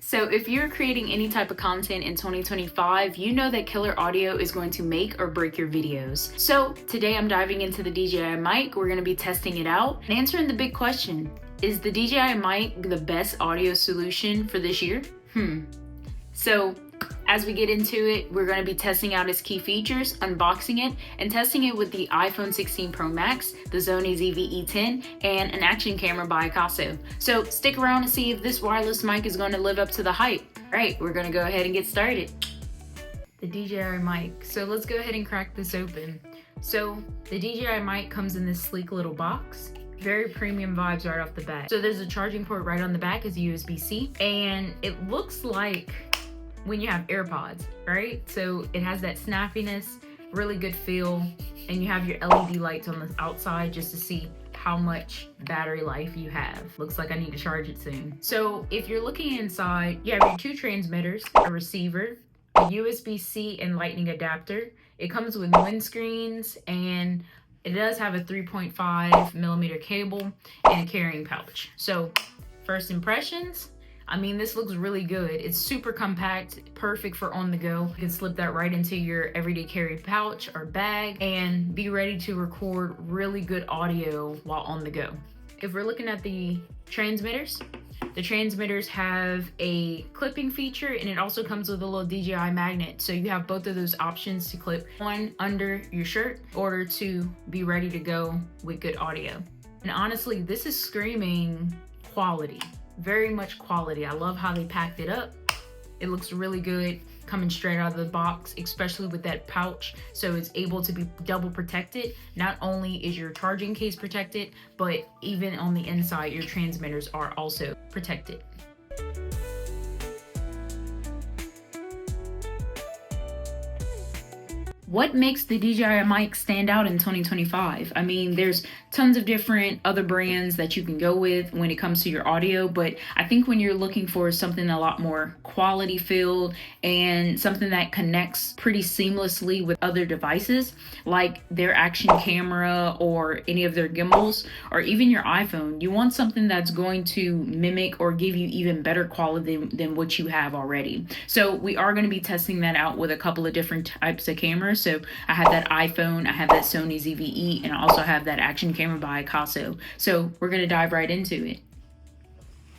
So if you're creating any type of content in 2025, you know that killer audio is going to make or break your videos. So today I'm diving into the DJI mic. We're going to be testing it out and answering the big question. Is the DJI mic the best audio solution for this year? So as we get into it, we're going to be testing out its key features, unboxing it, and testing it with the iPhone 16 Pro Max, the Sony ZV-E10, and an action camera by AKASO. So stick around to see if this wireless mic is going to live up to the hype. All right, we're going to go ahead and get started. The DJI mic. So let's go ahead and crack this open. So the DJI mic comes in this sleek little box. Very premium vibes right off the bat. So there's a charging port right on the back, is USB-C, and it looks like when you have AirPods, right? So it has that snappiness, really good feel, and you have your LED lights on the outside just to see how much battery life you have. Looks like I need to charge it soon. So if you're looking inside, you have your two transmitters, a receiver, a USB-C and lightning adapter. It comes with windscreens, and it does have a 3.5 millimeter cable and a carrying pouch. So first impressions, I mean, this looks really good. It's super compact, perfect for on the go. You can slip that right into your everyday carry pouch or bag and be ready to record really good audio while on the go. If we're looking at the transmitters have a clipping feature, and it also comes with a little DJI magnet. So you have both of those options to clip one under your shirt in order to be ready to go with good audio. And honestly, this is screaming quality. Very much quality. I love how they packed it up. It looks really good coming straight out of the box, especially with that pouch. So it's able to be double protected. Not only is your charging case protected, but even on the inside, your transmitters are also protected. What makes the DJI mic stand out in 2025? I mean, there's tons of different other brands that you can go with when it comes to your audio, but I think when you're looking for something a lot more quality filled and something that connects pretty seamlessly with other devices, like their action camera or any of their gimbals, or even your iPhone, you want something that's going to mimic or give you even better quality than what you have already. So we are going to be testing that out with a couple of different types of cameras. So I have that iPhone, I have that Sony ZV-E, and I also have that action camera by AKASO. So we're going to dive right into it.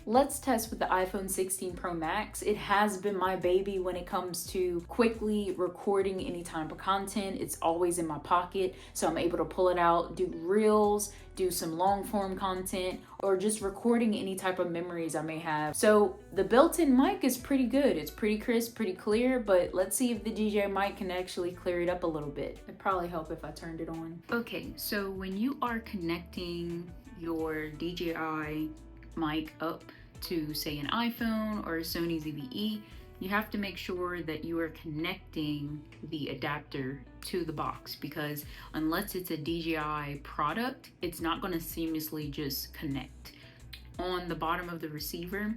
Let's test with the iPhone 16 Pro Max. It has been my baby when it comes to quickly recording any type of content. It's always in my pocket, so I'm able to pull it out, do reels, do some long form content, or just recording any type of memories I may have. So the built-in mic is pretty good. It's pretty crisp, pretty clear, but let's see if the DJI mic can actually clear it up a little bit. It'd probably help if I turned it on. Okay, so when you are connecting your DJI mic up to say an iPhone or a Sony ZV-E, you have to make sure that you are connecting the adapter to the box, because unless it's a DJI product, it's not going to seamlessly just connect. On the bottom of the receiver,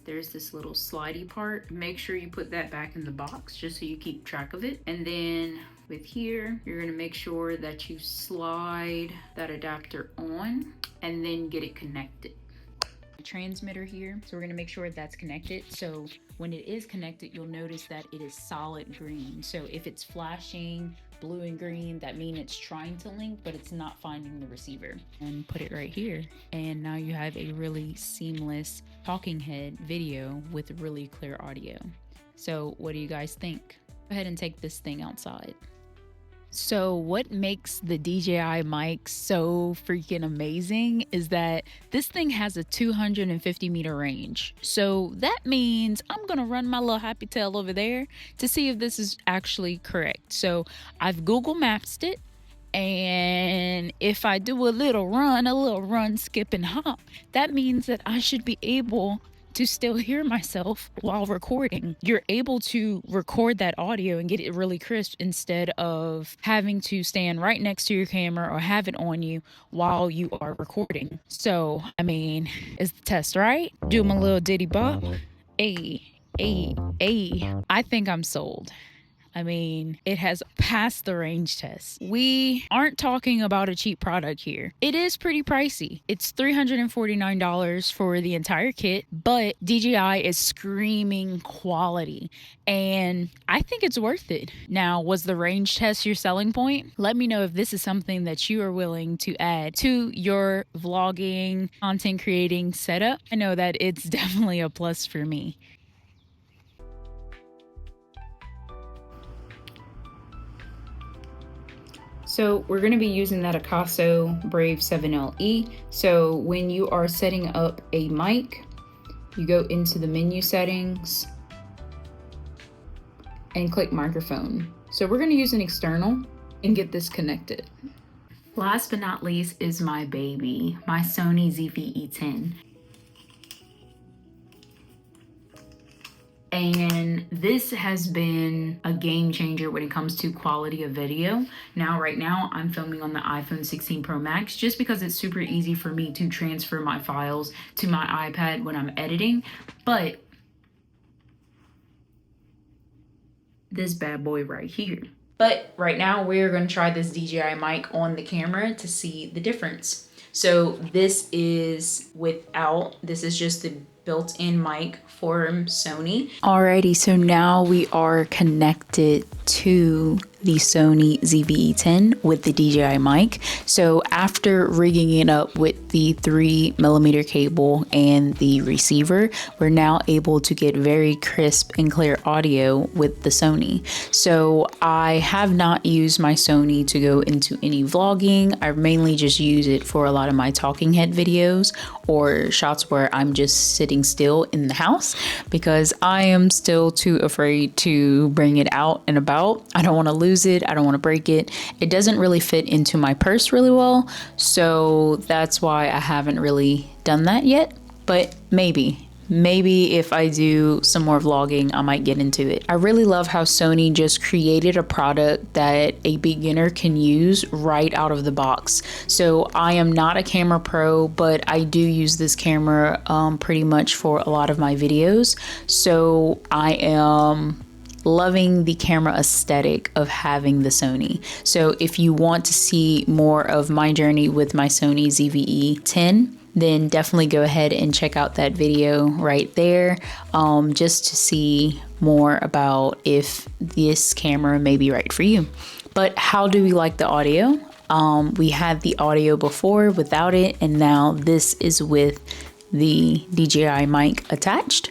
there's this little slidey part. Make sure you put that back in the box just so you keep track of it. And then with here, you're going to make sure that you slide that adapter on and then get it connected. Transmitter here, so we're going to make sure that's connected. So when it is connected, you'll notice that it is solid green. So if it's flashing blue and green, that means it's trying to link, but it's not finding the receiver. And put it right here, and now you have a really seamless talking head video with really clear audio. So what do you guys think? Go ahead and take this thing outside. So what makes the DJI mic so freaking amazing is that this thing has a 250 meter range. So that means I'm gonna run my little happy tail over there to see if this is actually correct. So I've Google Mapped it, and if I do a little run, skip and hop, that means that I should be able to still hear myself while recording. You're able to record that audio and get it really crisp instead of having to stand right next to your camera or have it on you while you are recording. So, I mean, it's the test, right? Do my little diddy bop. Hey, I think I'm sold. I mean, it has passed the range test. We aren't talking about a cheap product here. It is pretty pricey. It's $349 for the entire kit, but DJI is screaming quality, and I think it's worth it. Now, was the range test your selling point? Let me know if this is something that you are willing to add to your vlogging, content creating setup. I know that it's definitely a plus for me. So we're going to be using that AKASO Brave 7LE. So when you are setting up a mic, you go into the menu settings and click microphone. So we're going to use an external and get this connected. Last but not least is my baby, my Sony ZV-E10. And this has been a game changer when it comes to quality of video. Now, right now, I'm filming on the iPhone 16 Pro Max just because it's super easy for me to transfer my files to my iPad when I'm editing. But this bad boy right here. But right now, we're going to try this DJI mic on the camera to see the difference. So this is without, this is just the built-in mic from Sony. Alrighty, so now we are connected to the Sony ZV-E10 with the DJI mic. So after rigging it up with the 3mm cable and the receiver, we're now able to get very crisp and clear audio with the Sony. So I have not used my Sony to go into any vlogging. I mainly just use it for a lot of my talking head videos or shots where I'm just sitting still in the house because I am still too afraid to bring it out and about. I don't want to lose it. I don't want to break it. It doesn't really fit into my purse really well. So that's why I haven't really done that yet. But maybe if I do some more vlogging, I might get into it. I really love how Sony just created a product that a beginner can use right out of the box. So I am not a camera pro, but I do use this camera pretty much for a lot of my videos. So I am loving the camera aesthetic of having the Sony. So if you want to see more of my journey with my Sony ZV-E10, then definitely go ahead and check out that video right there, just to see more about if this camera may be right for you. But how do we like the audio? We had the audio before without it, and now this is with the DJI mic attached.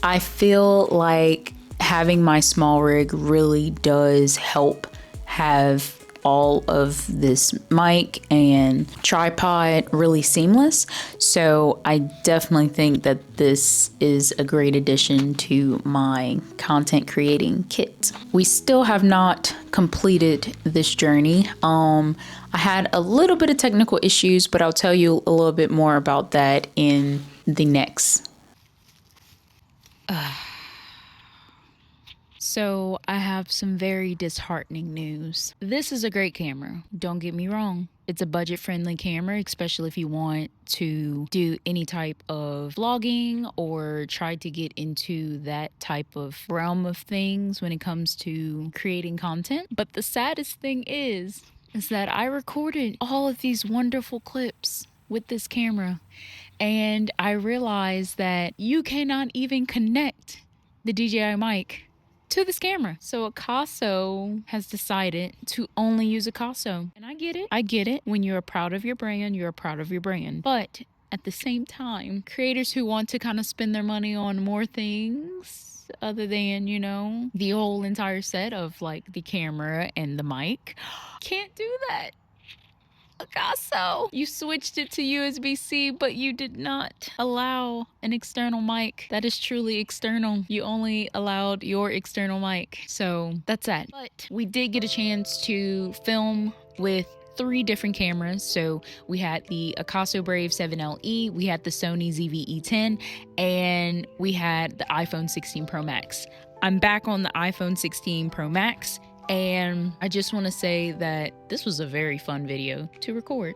I feel like having my small rig really does help have all of this mic and tripod really seamless. So I definitely think that this is a great addition to my content creating kit. We still have not completed this journey. I had a little bit of technical issues, but I'll tell you a little bit more about that in the next. So I have some very disheartening news. This is a great camera, don't get me wrong. It's a budget-friendly camera, especially if you want to do any type of vlogging or try to get into that type of realm of things when it comes to creating content. But the saddest thing is that I recorded all of these wonderful clips with this camera, and I realized that you cannot even connect the DJI mic to this camera. So AKASO has decided to only use AKASO. And I get it. When you're proud of your brand, you're proud of your brand. But at the same time, creators who want to kind of spend their money on more things other than, you know, the whole entire set of like the camera and the mic, can't do that. AKASO, you switched it to USB-C, but you did not allow an external mic that is truly external. You only allowed your external mic. So that's that. But we did get a chance to film with 3 different cameras. So we had the AKASO Brave 7LE, we had the Sony ZV-E10, and we had the iPhone 16 Pro Max. I'm back on the iPhone 16 Pro Max. And I just want to say that this was a very fun video to record.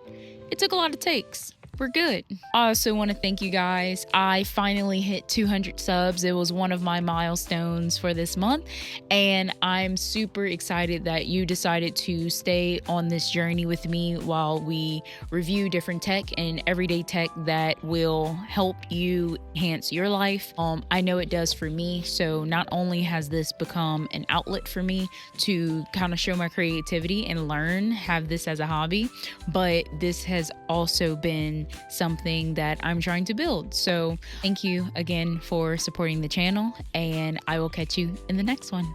It took a lot of takes, we're good. I also want to thank you guys. I finally hit 200 subs. It was one of my milestones for this month, and I'm super excited that you decided to stay on this journey with me while we review different tech and everyday tech that will help you enhance your life. I know it does for me. So not only has this become an outlet for me to kind of show my creativity and learn, have this as a hobby, but this has also been something that I'm trying to build. So thank you again for supporting the channel, and I will catch you in the next one.